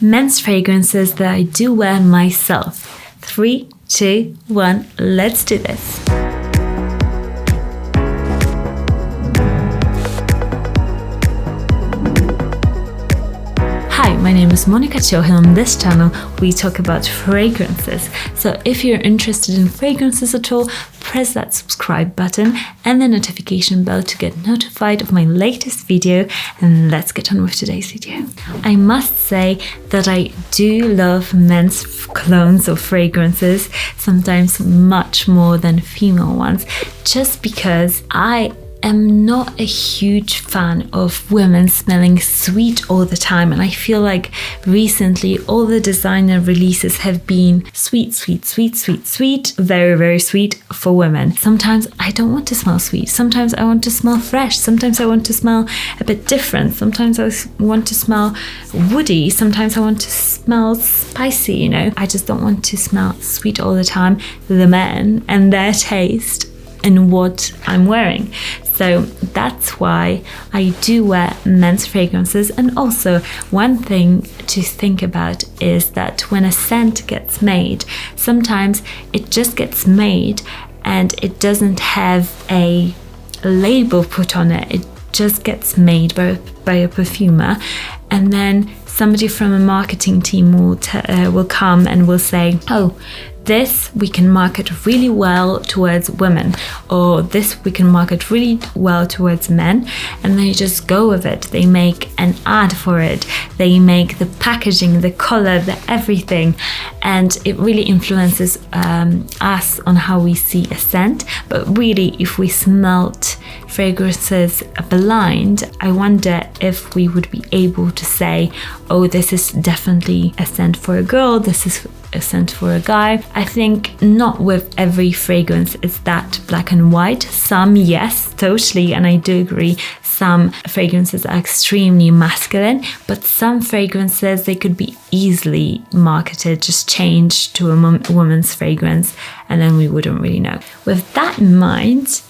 Men's fragrances that I do wear myself. 3, 2, 1, let's do this. Hi, my name is Monica Cho, and on this channel we talk about fragrances. So if you're interested in fragrances at all, press that subscribe button and the notification bell to get notified of my latest video, and let's get on with today's video. I must say that I do love men's colognes or fragrances, sometimes much more than female ones, just because I am not a huge fan of women smelling sweet all the time, and I feel like recently all the designer releases have been sweet, very, very sweet for women. Sometimes I don't want to smell sweet, sometimes I want to smell fresh, sometimes I want to smell a bit different, sometimes I want to smell woody, sometimes I want to smell spicy, you know. I just don't want to smell sweet all the time. The men and their taste and what I'm wearing. So that's why I do wear men's fragrances. And also one thing to think about is that when a scent gets made, sometimes it just gets made and it doesn't have a label put on it. It just gets made by a perfumer, and then somebody from a marketing team will come and will say, oh, this we can market really well towards women, or this we can market really well towards men, and they just go with it. They make an ad for it, they make the packaging, the color, the everything, and it really influences us on how we see a scent. But really, if we smelt fragrances blind, I wonder if we would be able to say, oh, this is definitely a scent for a girl, this is a scent for a guy. I think not with every fragrance is that black and white. Some, yes, totally, and I do agree, some fragrances are extremely masculine, but some fragrances, they could be easily marketed, just changed to a woman's fragrance, and then we wouldn't really know. With that in mind,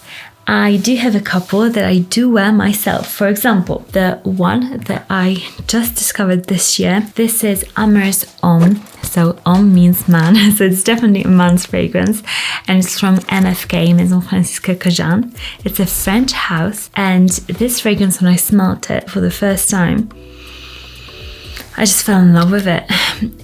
I do have a couple that I do wear myself. For example, the one that I just discovered this year, this is Amoureuse Homme. So Homme means man, so it's definitely a man's fragrance, and it's from MFK, Maison Francisque Cajun. It's a French house, and this fragrance, when I smelled it for the first time, I just fell in love with it.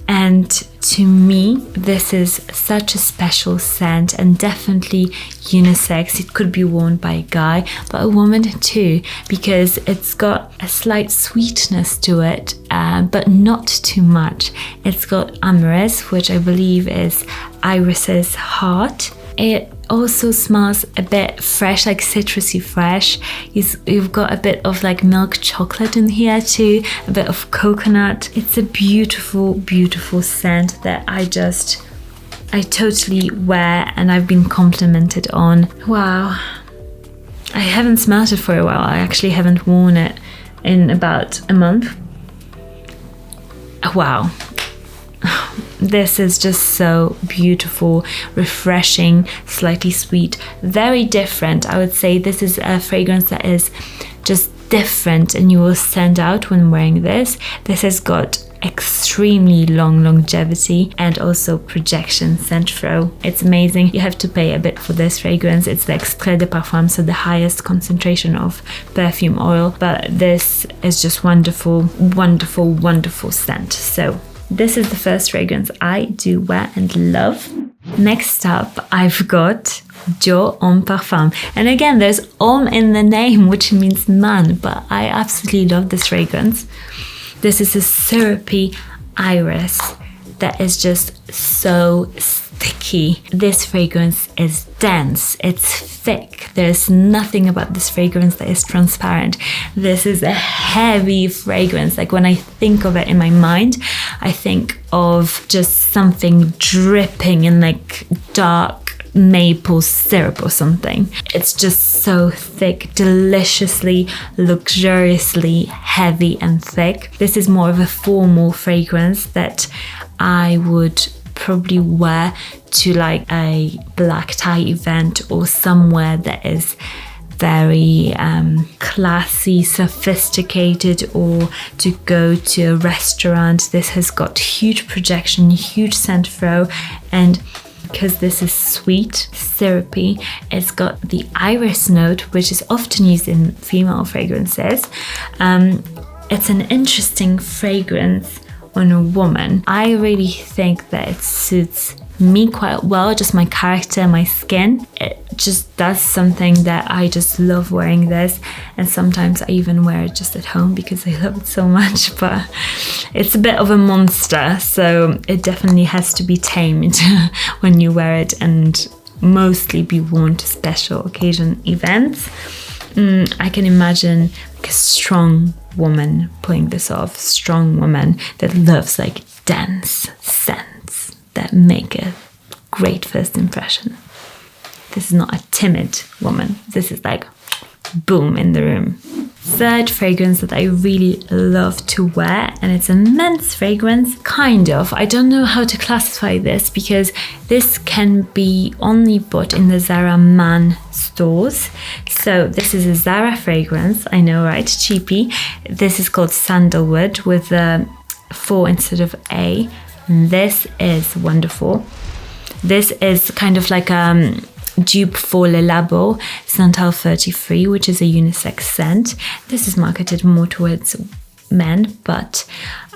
And to me, this is such a special scent, and definitely unisex. It could be worn by a guy, but a woman too, because it's got a slight sweetness to it, but not too much. It's got amoureuse, which I believe is Iris's heart. It also smells a bit fresh, like citrusy fresh. You've got a bit of like milk chocolate in here too, a bit of coconut. It's a beautiful, beautiful scent that I totally wear, and I've been complimented on. Wow. I haven't smelled it for a while. I actually haven't worn it in about a month. Wow. This is just so beautiful, refreshing, slightly sweet, very different. I would say this is a fragrance that is just different, and you will stand out when wearing this. This has got extremely long longevity and also projection scent throw. It's amazing. You have to pay a bit for this fragrance. It's the extrait de parfum, so the highest concentration of perfume oil, but this is just wonderful, wonderful, wonderful scent. So this is the first fragrance I do wear and love. Next up, I've got Jo Homme Parfum. And again, there's homme in the name, which means man, but I absolutely love this fragrance. This is a syrupy iris that is just so sticky. This fragrance is dense, it's thick. There's nothing about this fragrance that is transparent. This is a heavy fragrance. Like when I think of it in my mind, I think of just something dripping in like dark maple syrup or something. It's just so thick, deliciously, luxuriously heavy and thick. This is more of a formal fragrance that I would probably wear to like a black tie event or somewhere that is very classy, sophisticated, or to go to a restaurant. This has got huge projection, huge scent throw, and because this is sweet, syrupy, it's got the iris note, which is often used in female fragrances. It's an interesting fragrance on a woman. I really think that it suits me quite well, just my character, my skin. It just does something that I just love wearing this, and sometimes I even wear it just at home because I love it so much, but it's a bit of a monster, so it definitely has to be tamed when you wear it, and mostly be worn to special occasion events. I can imagine like a strong woman pulling this off, strong woman that loves like dense scents that make a great first impression. This is not a timid woman. This is like boom in the room. Third fragrance that I really love to wear, and it's a men's fragrance, kind of. I don't know how to classify this because this can be only bought in the Zara Man stores. So this is a Zara fragrance, I know, right? Cheapy. This is called Sandalwood with a 4 instead of A. This is wonderful. This is kind of like dupe for Le Labo Santal 33, which is a unisex scent. This is marketed more towards men, but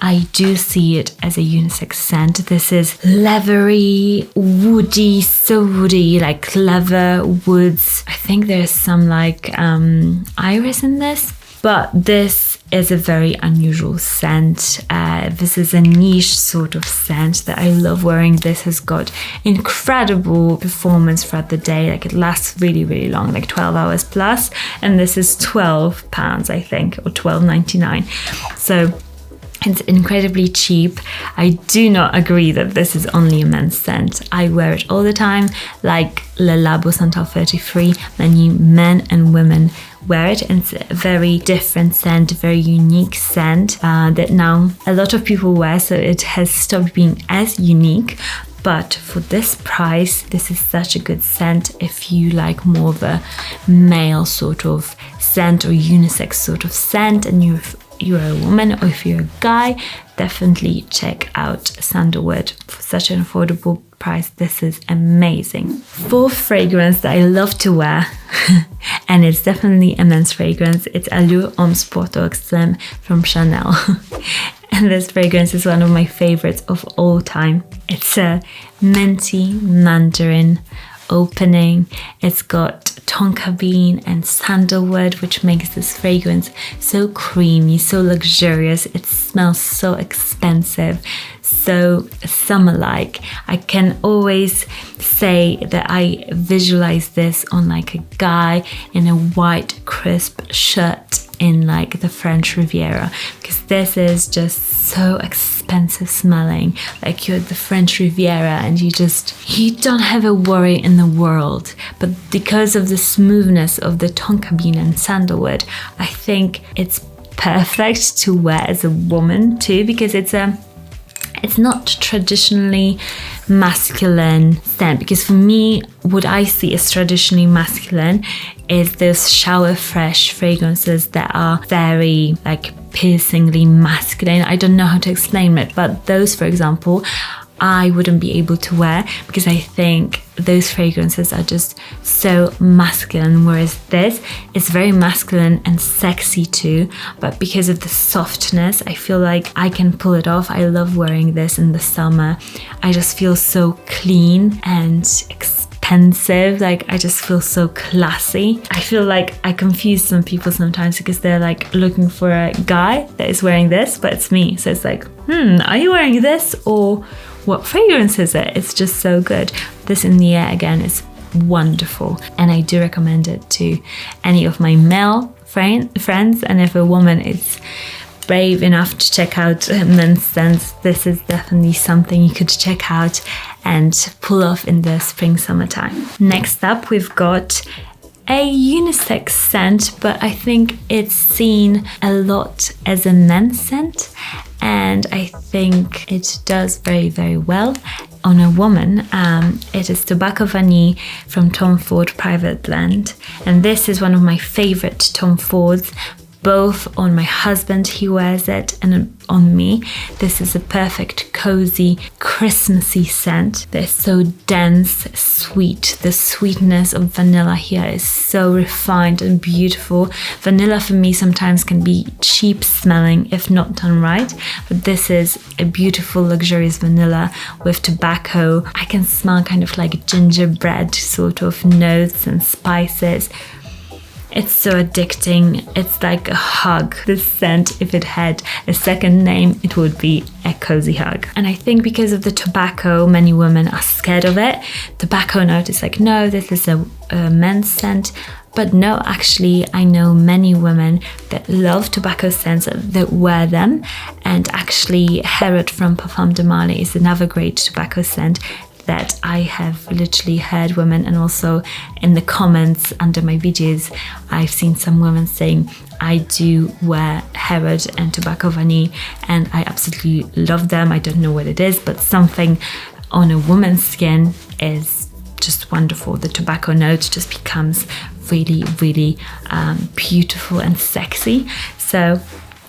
I do see it as a unisex scent. This is leathery, woody, so woody, like leather, woods. I think there's some like iris in this, but this is a very unusual scent. This is a niche sort of scent that I love wearing. This has got incredible performance throughout the day. Like it lasts really, really long, like 12 hours plus. And this is £12, I think, or $12.99. So it's incredibly cheap. I do not agree that this is only a men's scent. I wear it all the time, like Le Labo Santal 33. Many men and women wear it, and it's a very different scent, a very unique scent that now a lot of people wear, so it has stopped being as unique. But for this price, this is such a good scent if you like more of a male sort of scent or unisex sort of scent, and you're a woman, or if you're a guy, definitely check out Sandalwood for such an affordable price. This is amazing. Fourth fragrance that I love to wear and it's definitely a men's fragrance. It's Allure Homme Sport Extrême from Chanel. And this fragrance is one of my favorites of all time. It's a minty mandarin opening. It's got tonka bean and sandalwood, which makes this fragrance so creamy, so luxurious. It smells so expensive, so summer-like. I can always say that I visualize this on like a guy in a white crisp shirt in like the French Riviera, because this is just so expensive smelling. Like you're at the French Riviera and you don't have a worry in the world. But because of the smoothness of the tonka bean and sandalwood, I think it's perfect to wear as a woman too, because it's not traditionally masculine scent. Because for me, what I see as traditionally masculine is those shower fresh fragrances that are very like piercingly masculine. I don't know how to explain it, but those, for example, I wouldn't be able to wear because I think those fragrances are just so masculine, whereas this is very masculine and sexy too, but because of the softness, I feel like I can pull it off. I love wearing this in the summer. I just feel so clean and expensive. Like I just feel so classy. I feel like I confuse some people sometimes because they're like looking for a guy that is wearing this, but it's me. So it's like, are you wearing this, or what fragrance is it? It's just so good. This in the air again is wonderful, and I do recommend it to any of my male friends. And if a woman is brave enough to check out men's scents, this is definitely something you could check out and pull off in the spring summertime. Next up, we've got a unisex scent, but I think it's seen a lot as a men's scent, and I think it does very, very well on a woman, it is Tobacco Vanille from Tom Ford Private Blend. And this is one of my favorite Tom Fords, both on my husband, he wears it, and on me. This is a perfect, cozy, Christmassy scent. They're so dense, sweet. The sweetness of vanilla here is so refined and beautiful. Vanilla for me sometimes can be cheap smelling if not done right, but this is a beautiful, luxurious vanilla with tobacco. I can smell kind of like gingerbread sort of notes and spices. It's so addicting. It's like a hug. This scent, if it had a second name, it would be a cozy hug. And I think because of the tobacco, many women are scared of it. Tobacco note is like, no, this is a men's scent. But no, actually, I know many women that love tobacco scents, that wear them. And actually, Herod from Parfum de Marly is another great tobacco scent that I have literally heard women, and also in the comments under my videos, I've seen some women saying, I do wear Herod and Tobacco Vanille and I absolutely love them. I don't know what it is, but something on a woman's skin is just wonderful. The tobacco note just becomes really, really beautiful and sexy. So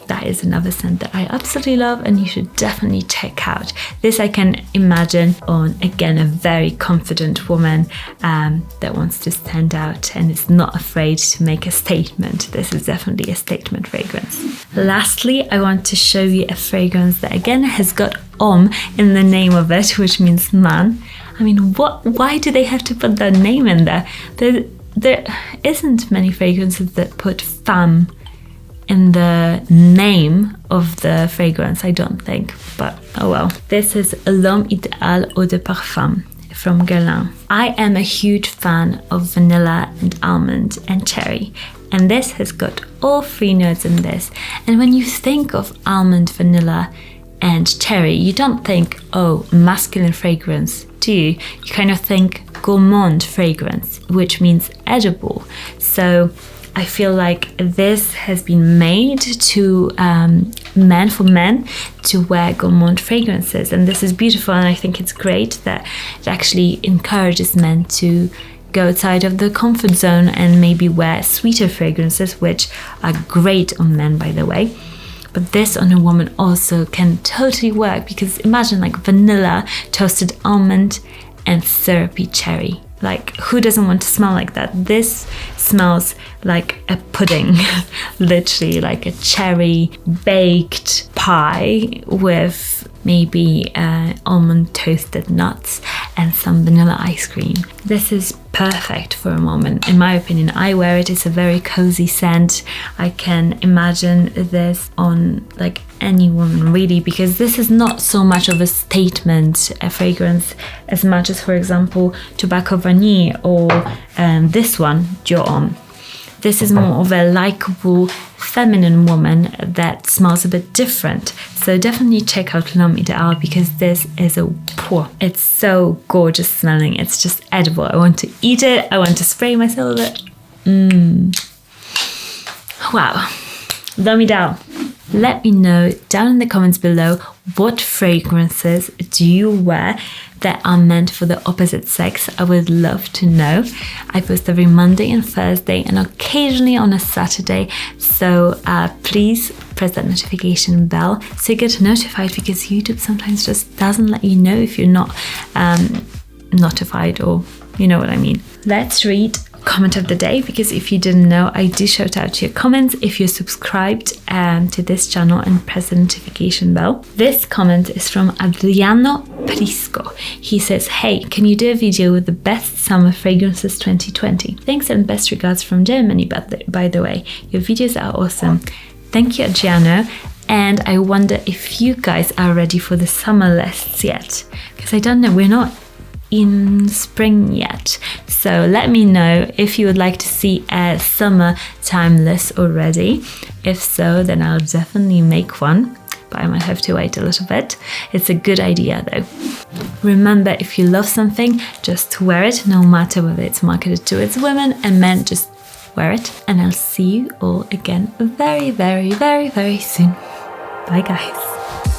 that is another scent that I absolutely love and you should definitely check out. This I can imagine on, again, a very confident woman that wants to stand out and is not afraid to make a statement. This is definitely a statement fragrance. Lastly, I want to show you a fragrance that again has got homme in the name of it, which means man. I mean, why do they have to put that name in there? There isn't many fragrances that put femme in the name of the fragrance, I don't think, but oh well. This is L'Homme Idéal Eau de Parfum from Guerlain. I am a huge fan of vanilla and almond and cherry, and this has got all three notes in this. And when you think of almond, vanilla and cherry, you don't think, oh, masculine fragrance, do you? You kind of think gourmand fragrance, which means edible. So I feel like this has been made to for men to wear gourmand fragrances, and this is beautiful, and I think it's great that it actually encourages men to go outside of the comfort zone and maybe wear sweeter fragrances, which are great on men, by the way. But this on a woman also can totally work, because imagine like vanilla, toasted almond and syrupy cherry. Like, who doesn't want to smell like that? This smells like a pudding, literally like a cherry baked pie with maybe almond toasted nuts and some vanilla ice cream. This is perfect for a moment, in my opinion. I wear it. It's a very cozy scent. I can imagine this on like any woman really, because this is not so much of a statement fragrance as much as, for example, Tobacco Vanille or this one, Dior Homme. This is more of a likable feminine woman that smells a bit different. So definitely check out L'Homme Idéal, because this is it's so gorgeous smelling. It's just edible. I want to eat it. I want to spray myself with it. Wow. L'Homme Idéal. Let me know down in the comments below, what fragrances do you wear that are meant for the opposite sex? I would love to know. I post every Monday and Thursday and occasionally on a Saturday. So please press that notification bell so you get notified, because YouTube sometimes just doesn't let you know if you're not notified, or you know what I mean. Let's read comment of the day, because if you didn't know, I do shout out your comments if you're subscribed to this channel and press the notification bell. This comment is from Adriano Prisco. He says, hey, can you do a video with the best summer fragrances 2020? Thanks and best regards from Germany, by the way. Your videos are awesome. Thank you, Adriano. And I wonder if you guys are ready for the summer lists yet, because I don't know, we're not in spring yet. So let me know if you would like to see a summertime list already. If so, then I'll definitely make one, but I might have to wait a little bit. It's a good idea though. Remember, if you love something, just wear it, no matter whether it's marketed towards women and men, just wear it. And I'll see you all again very, very, very, very soon. Bye guys.